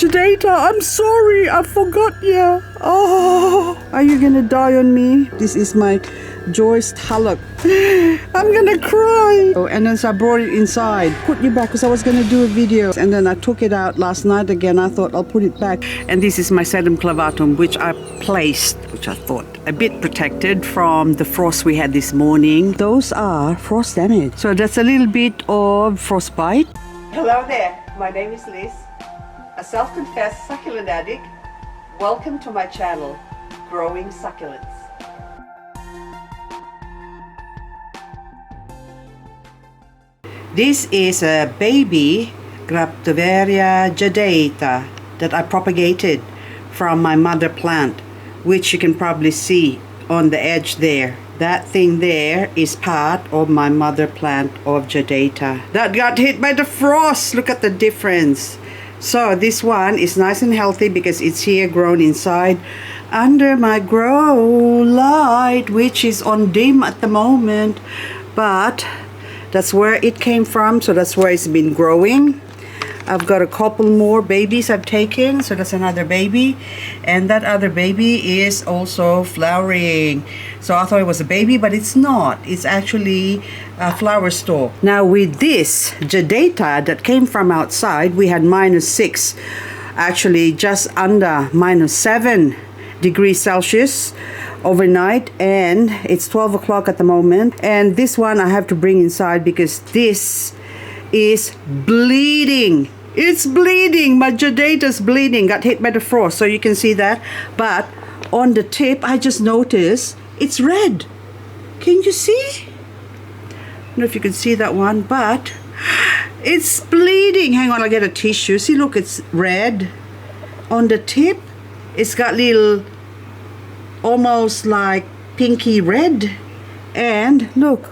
Jadeta, I'm sorry, I forgot you. Oh, are you gonna die on me? This is my Joyce Tulloch. I'm gonna cry. Oh, and then so I brought it inside, put you back because I was gonna do a video, and then I took it out last night again. I thought I'll put it back. And this is my Sedum clavatum, which I placed, which I thought a bit protected from the frost we had this morning. Those are frost damage. So that's a little bit of frostbite. Hello there, my name is Liz, a self-confessed succulent addict. Welcome to my channel, Growing Succulents. This is a baby Graptoveria jadata that I propagated from my mother plant, which you can probably see on the edge there. That thing there is part of my mother plant of jadata that got hit by the frost. Look at the difference. So this one is nice and healthy because it's here grown inside under my grow light, which is on dim at the moment, but that's where it came from, so that's where it's been growing. I've got a couple more babies I've taken, so that's another baby, and that other baby is also flowering. So I thought it was a baby, but it's not. It's actually a flower stalk. Now with this jadata that came from outside, we had -6, actually just under -7 degrees Celsius overnight, and it's 12 o'clock at the moment. And this one I have to bring inside because this is bleeding. It's bleeding. My jadata's bleeding. Got hit by the frost, so you can see that. But on the tip, I just noticed it's red. Can you see? I don't know if you can see that one, but it's bleeding. Hang on, I'll get a tissue. See, look, it's red. On the tip, it's got little, almost like pinky red. And look,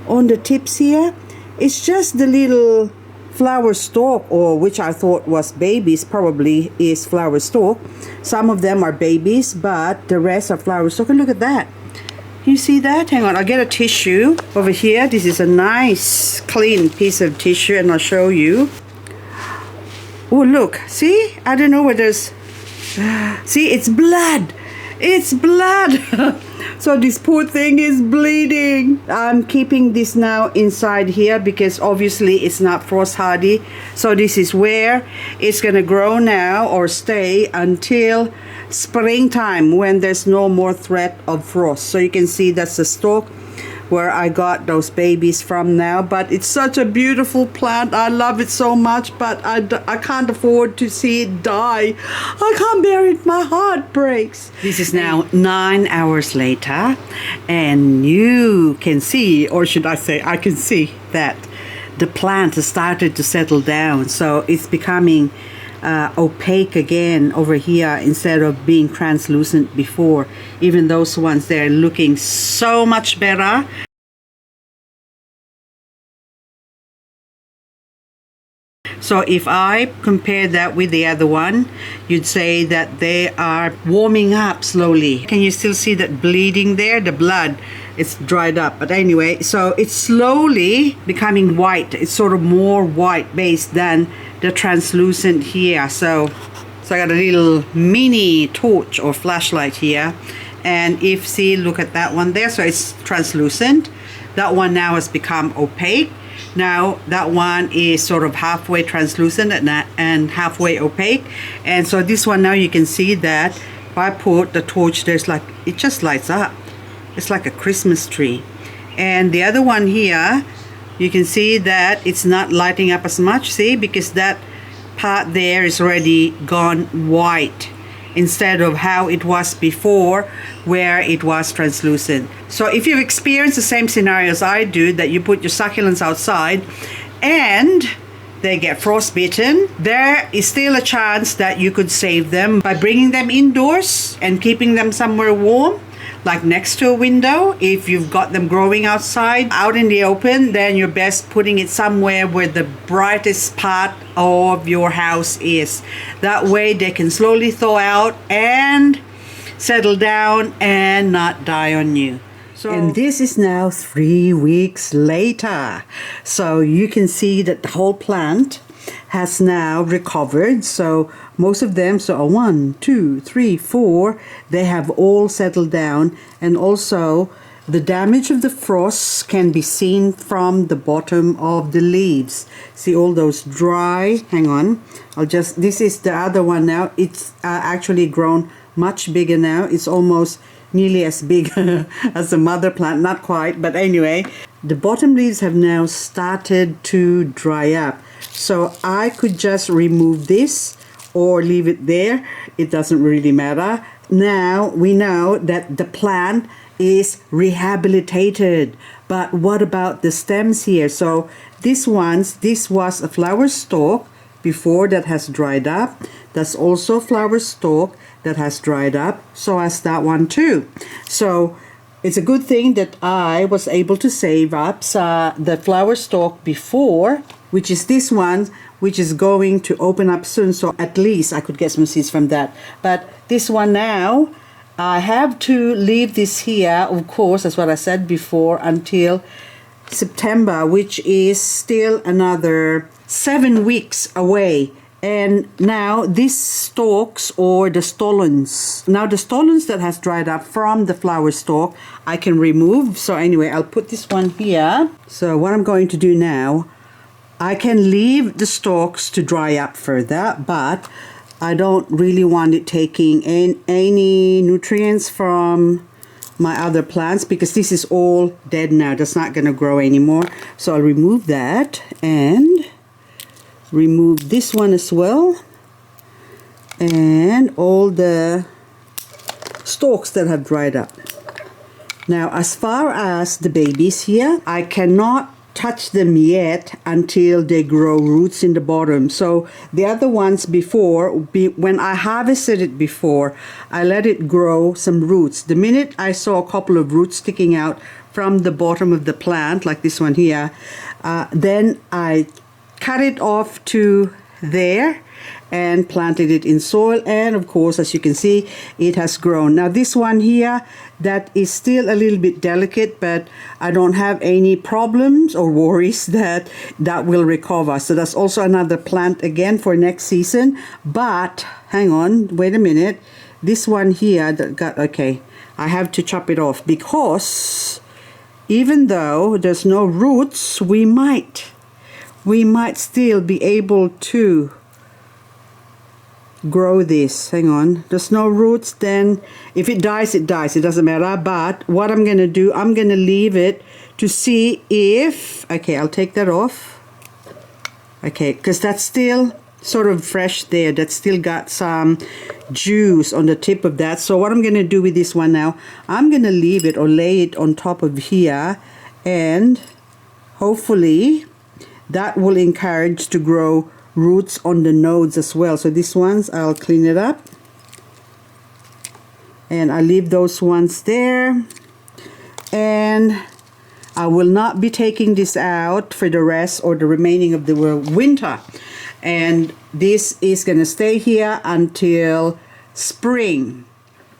on the tips here, it's just the little flower stalk, or which I thought was babies, probably is flower stalk. Some of them are babies, but the rest are flower stalk. And look at that. You see that? Hang on, I'll get a tissue over here. This is a nice clean piece of tissue, and I'll show you. Oh, look, see? I don't know whether there's, see, it's blood. It's blood. So this poor thing is bleeding. I'm keeping this now inside here because obviously it's not frost hardy. So this is where it's gonna grow now or stay until springtime, when there's no more threat of frost. So you can see that's the stalk where I got those babies from now. But it's such a beautiful plant. I love it so much, but I can't afford to see it die. I can't bear it. My heart breaks. This is now 9 hours later, and you can see, or should I say, I can see that the plant has started to settle down. So it's becoming opaque again over here instead of being translucent before. Even those ones, they're looking so much better. So if I compare that with the other one, you'd say that they are warming up slowly. Can you still see that bleeding there? The blood, it's dried up. But anyway, so it's slowly becoming white. It's sort of more white based than the translucent here. So I got a little mini torch or flashlight here. And if, see, look at that one there. So it's translucent. That one now has become opaque. Now that one is sort of halfway translucent and halfway opaque. And so this one now you can see that if I put the torch, there's like, it just lights up. It's like a Christmas tree. And the other one here, you can see that it's not lighting up as much, see, because that part there is already gone white instead of how it was before, where it was translucent. So if you've experienced the same scenario as I do, that you put your succulents outside and they get frostbitten, there is still a chance that you could save them by bringing them indoors and keeping them somewhere warm, like next to a window. If you've got them growing outside, out in the open, then you're best putting it somewhere where the brightest part of your house is. That way they can slowly thaw out and settle down and not die on you. And this is now 3 weeks later. So you can see that the whole plant has now recovered. So most of them, so 1, 2, 3, 4, they have all settled down. And also the damage of the frost can be seen from the bottom of the leaves. See all those dry, hang on, this is the other one now. It's actually grown much bigger now. It's almost nearly as big as the mother plant, not quite, but anyway, the bottom leaves have now started to dry up. So I could just remove this or leave it there. It doesn't really matter. Now we know that the plant is rehabilitated, but what about the stems here? So this was a flower stalk before that has dried up. That's also a flower stalk that has dried up, so has that one too. So it's a good thing that I was able to save up the flower stalk before, which is this one, which is going to open up soon, so at least I could get some seeds from that. But this one now, I have to leave this here, of course, that's what I said before, until September, which is still another 7 weeks away. And now these stalks, or the stolons, now the stolons that has dried up from the flower stalk, I can remove. So anyway, I'll put this one here. So what I'm going to do now, I can leave the stalks to dry up further, but I don't really want it taking any nutrients from my other plants, because this is all dead now. That's not going to grow anymore. So I'll remove that and remove this one as well, and all the stalks that have dried up. Now as far as the babies here, I cannot touch them yet until they grow roots in the bottom. So the other ones before, when I harvested it before, I let it grow some roots. The minute I saw a couple of roots sticking out from the bottom of the plant, like this one here, then I cut it off to there and planted it in soil, and of course, as you can see, it has grown. Now this one here, that is still a little bit delicate, but I don't have any problems or worries that will recover. So that's also another plant again for next season. But hang on, wait a minute, this one here that got, okay, I have to chop it off, because even though there's no roots, we might still be able to grow this. Hang on, there's no roots, then if it dies, it dies, it doesn't matter. But what I'm gonna do, I'm gonna leave it to see if, okay, I'll take that off, okay, because that's still sort of fresh there, that's still got some juice on the tip of that. So what I'm gonna do with this one now, I'm gonna leave it or lay it on top of here, and hopefully that will encourage to grow roots on the nodes as well. So these ones, I'll clean it up and I'll leave those ones there, and I will not be taking this out for the rest or the remaining of the winter, and this is gonna stay here until spring.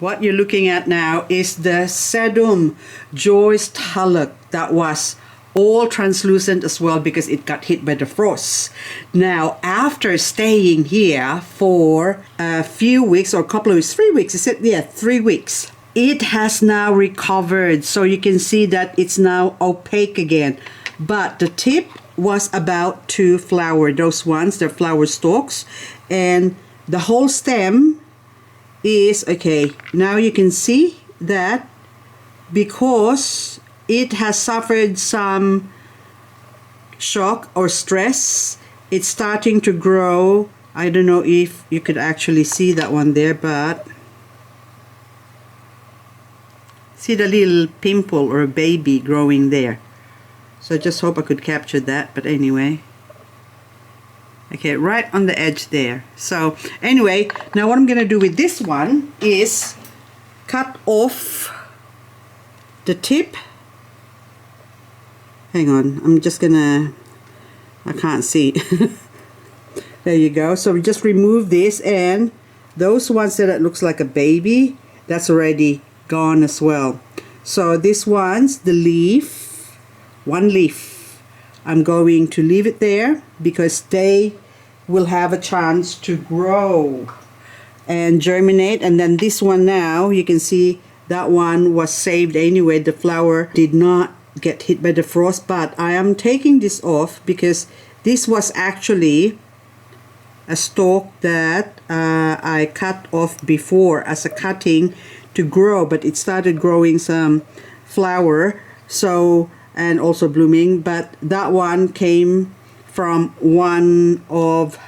What you're looking at now is the Sedum Joyce Tulloch that was all translucent as well, because it got hit by the frost. Now after staying here for a few weeks or a couple of weeks, 3 weeks, is it? Yeah, 3 weeks, it has now recovered. So you can see that it's now opaque again, but the tip was about to flower. Those ones, they're flower stalks, and the whole stem is okay. Now you can see that because it has suffered some shock or stress, it's starting to grow. I don't know if you could actually see that one there, but see the little pimple or baby growing there. So I just hope I could capture that, but anyway. Okay, right on the edge there. So anyway, now what I'm gonna do with this one is cut off the tip. Hang on, I'm just gonna, I can't see. There you go. So we just remove this, and those ones that looks like a baby, that's already gone as well. So this one's the leaf, one leaf. I'm going to leave it there because they will have a chance to grow and germinate. And then this one now, you can see that one was saved anyway. The flower did not get hit by the frost, but I am taking this off because this was actually a stalk that I cut off before as a cutting to grow, but it started growing some flower, so, and also blooming, but that one came from one of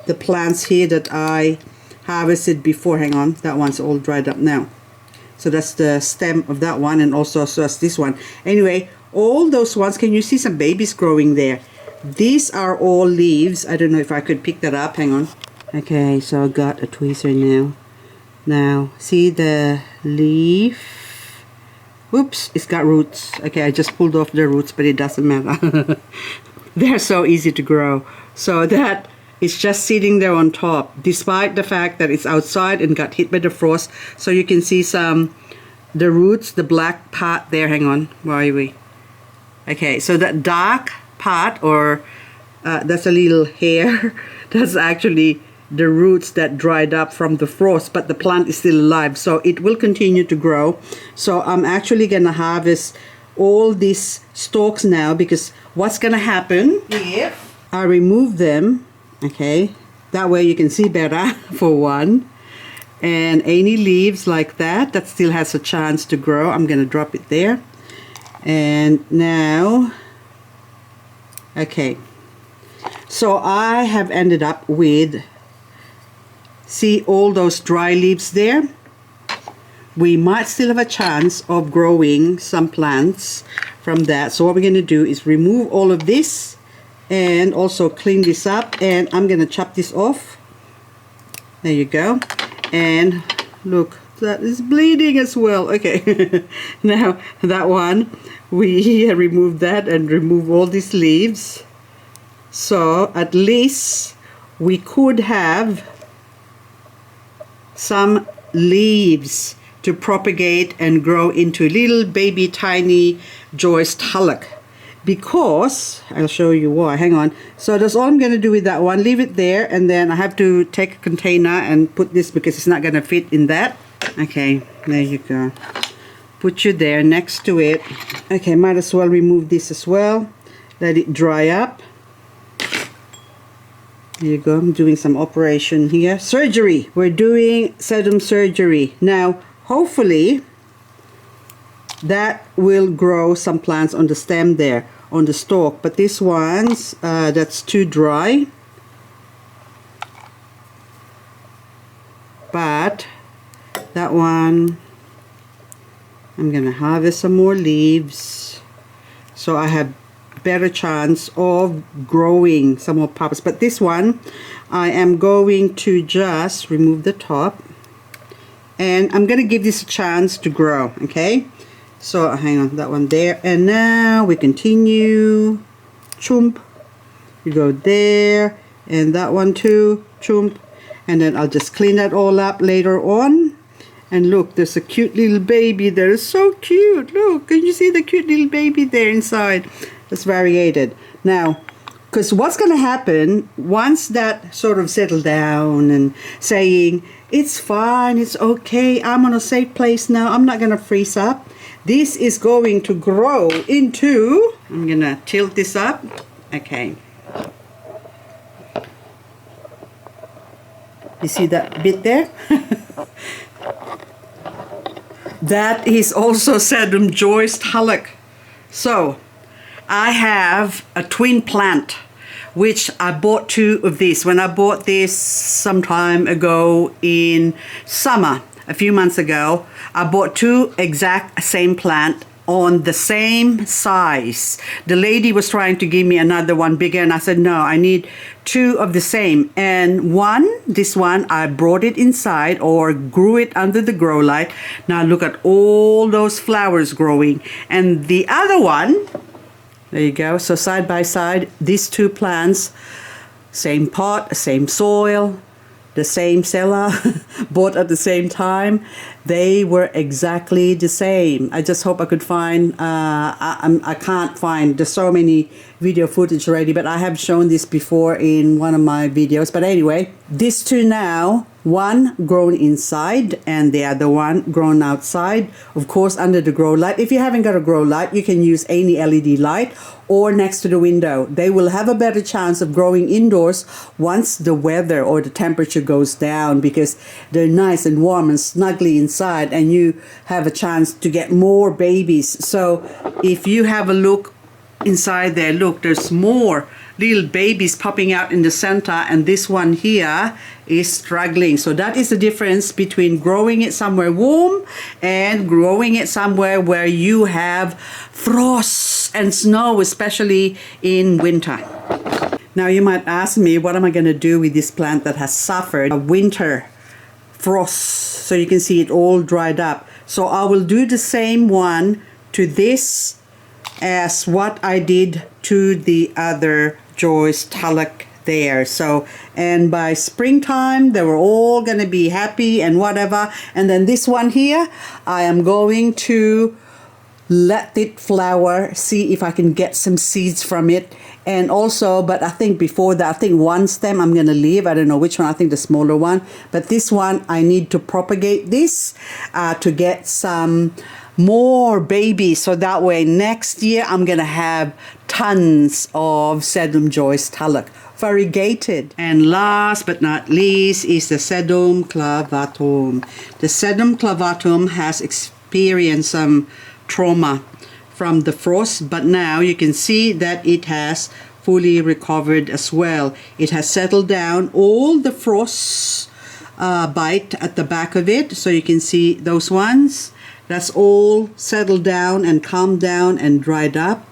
the plants here that I harvested before. Hang on, that one's all dried up now. So that's the stem of that one, and also so that's this one. Anyway, all those ones, can you see some babies growing there? These are all leaves. I don't know if I could pick that up. Hang on. Okay, so I got a tweezer now. Now, see the leaf? Whoops, it's got roots. Okay, I just pulled off the roots, but it doesn't matter. They're so easy to grow. So that is just sitting there on top, despite the fact that it's outside and got hit by the frost. So you can see the roots, the black part there. Hang on, where are we? Okay, so that dark part, or that's a little hair, that's actually the roots that dried up from the frost, but the plant is still alive, so it will continue to grow. So I'm actually gonna harvest all these stalks now, because what's gonna happen if I remove them, okay, that way you can see better for one, and any leaves like that that still has a chance to grow, I'm gonna drop it there. And now, okay, so I have ended up with, see all those dry leaves there? We might still have a chance of growing some plants from that. So what we're going to do is remove all of this and also clean this up, and I'm going to chop this off. There you go. And look, that is bleeding as well. Okay, now that one, we remove that and remove all these leaves. So at least we could have some leaves to propagate and grow into little baby tiny Joyce Tulloch, because I'll show you why. Hang on. So that's all I'm going to do with that one. Leave it there, and then I have to take a container and put this because it's not going to fit in that. Okay, there you go. Put you there next to it. Okay, might as well remove this as well. Let it dry up. There you go. I'm doing some operation here. Surgery. We're doing sedum surgery. Now, hopefully, that will grow some plants on the stem there, on the stalk. But this one's, that's too dry. But that one, I'm going to harvest some more leaves, so I have better chance of growing some more pops. But this one, I am going to just remove the top, and I'm going to give this a chance to grow. Okay, so hang on, that one there, and now we continue. Chomp, you go there, and that one too, chomp, and then I'll just clean that all up later on. And look, there's a cute little baby there. It's so cute. Look, can you see the cute little baby there inside? It's variegated. Now, because what's going to happen once that sort of settle down and saying, it's fine, it's okay, I'm on a safe place now, I'm not going to freeze up. This is going to grow into, I'm going to tilt this up. Okay. You see that bit there? That is also Sedum Joyce Tulloch. So I have a twin plant, which I bought two of these. When I bought this some time ago in summer, a few months ago, I bought two exact same plant on the same size. The lady was trying to give me another one bigger, and I said, no, I need two of the same. And this one, I brought it inside or grew it under the grow light. Now look at all those flowers growing. And the other one, there you go. So side by side, these two plants, same pot, same soil, the same cellar, bought at the same time. they were exactly the same. I just hope I could find, I can't find, there's so many video footage already, but I have shown this before in one of my videos. But anyway, these two now, one grown inside and the other one grown outside, of course under the grow light. If you haven't got a grow light, you can use any LED light or next to the window. They will have a better chance of growing indoors once the weather or the temperature goes down, because they're nice and warm and snuggly inside, and you have a chance to get more babies. So if you have a look inside there, look, there's more little babies popping out in the center, and this one here is struggling. So that is the difference between growing it somewhere warm and growing it somewhere where you have frost and snow, especially in winter. Now you might ask me, what am I going to do with this plant that has suffered a winter frost? So you can see it all dried up. So I will do the same one to this as what I did to the other Joyce Tulloch there. So, and by springtime they were all gonna be happy and whatever. And then this one here, I am going to let it flower, see if I can get some seeds from it. And also, but I think before that, I think one stem I'm gonna leave. I don't know which one, I think the smaller one, but this one I need to propagate this to get some more babies, so that way next year I'm gonna have tons of Sedum Joyce Tulloch variegated. And last but not least is the Sedum clavatum. The Sedum clavatum has experienced some trauma from the frost, but now you can see that it has fully recovered as well. It has settled down all the frost bite at the back of it, so you can see those ones. That's all settled down and calmed down and dried up.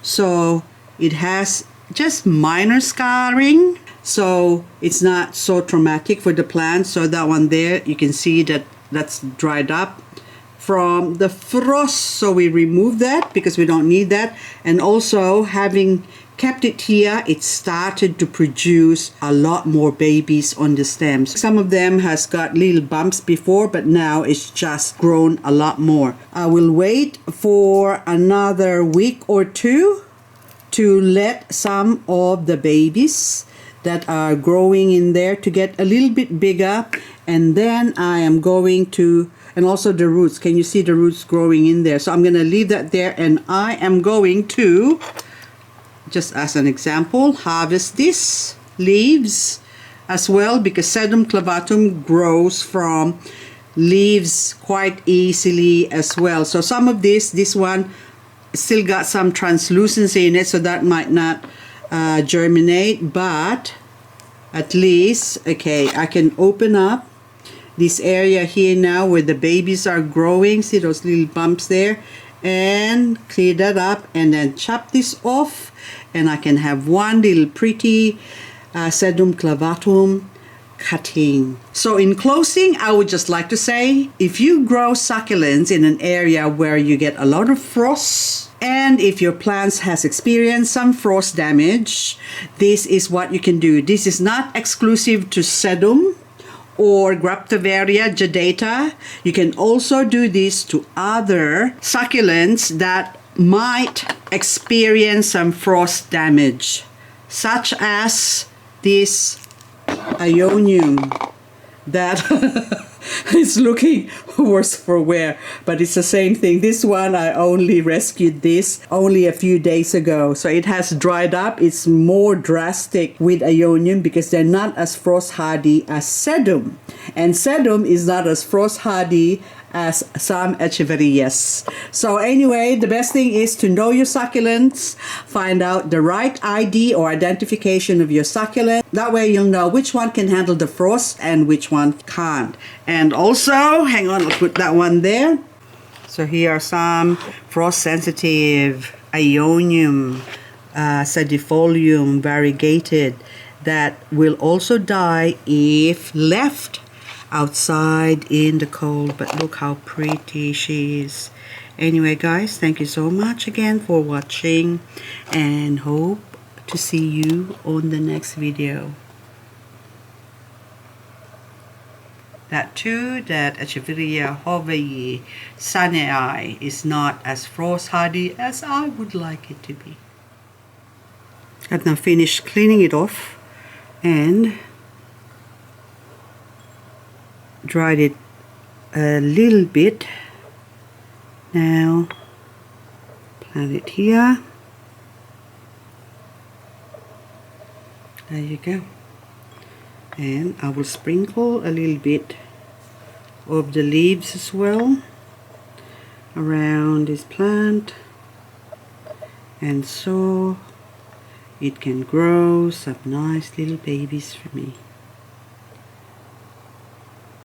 So it has just minor scarring, so it's not so traumatic for the plant. So that one there, you can see that that's dried up from the frost. So we remove that because we don't need that. And also, having kept it here, it started to produce a lot more babies on the stems. Some of them has got little bumps before, but now it's just grown a lot more. I will wait for another week or two to let some of the babies that are growing in there to get a little bit bigger, and then I am going to, and also the roots, can you see the roots growing in there? So I'm going to leave that there, and I am going to, just as an example, harvest this leaves as well, because Sedum clavatum grows from leaves quite easily as well. So some of this one still got some translucency in it, so that might not germinate, but at least, okay, I can open up this area here now where the babies are growing. See those little bumps there? And clear that up and then chop this off, and I can have one little pretty Sedum clavatum cutting. So in closing, I would just like to say, if you grow succulents in an area where you get a lot of frost, and if your plants has experienced some frost damage, this is what you can do. This is not exclusive to Sedum or Graptoveria jadata. You can also do this to other succulents that might experience some frost damage, such as this Ionium that is looking worse for wear, but it's the same thing. This one, I only rescued this only a few days ago, so it has dried up. It's more drastic with Ionium because they're not as frost hardy as Sedum, and Sedum is not as frost hardy as some echeverias. So anyway, the best thing is to know your succulents, find out the right ID or identification of your succulent. That way you'll know which one can handle the frost and which one can't. And also, hang on, I'll put that one there. So here are some frost sensitive Ionium sedifolium variegated that will also die if left outside in the cold. But look how pretty she is. Anyway guys, thank you so much again for watching, and hope to see you on the next video. that too, that Echeveria hovei sanei is not as frost hardy as I would like it to be. I've now finished cleaning it off and dried it a little bit. Now plant it here. There you go. And I will sprinkle a little bit of the leaves as well around this plant, and so it can grow some nice little babies for me.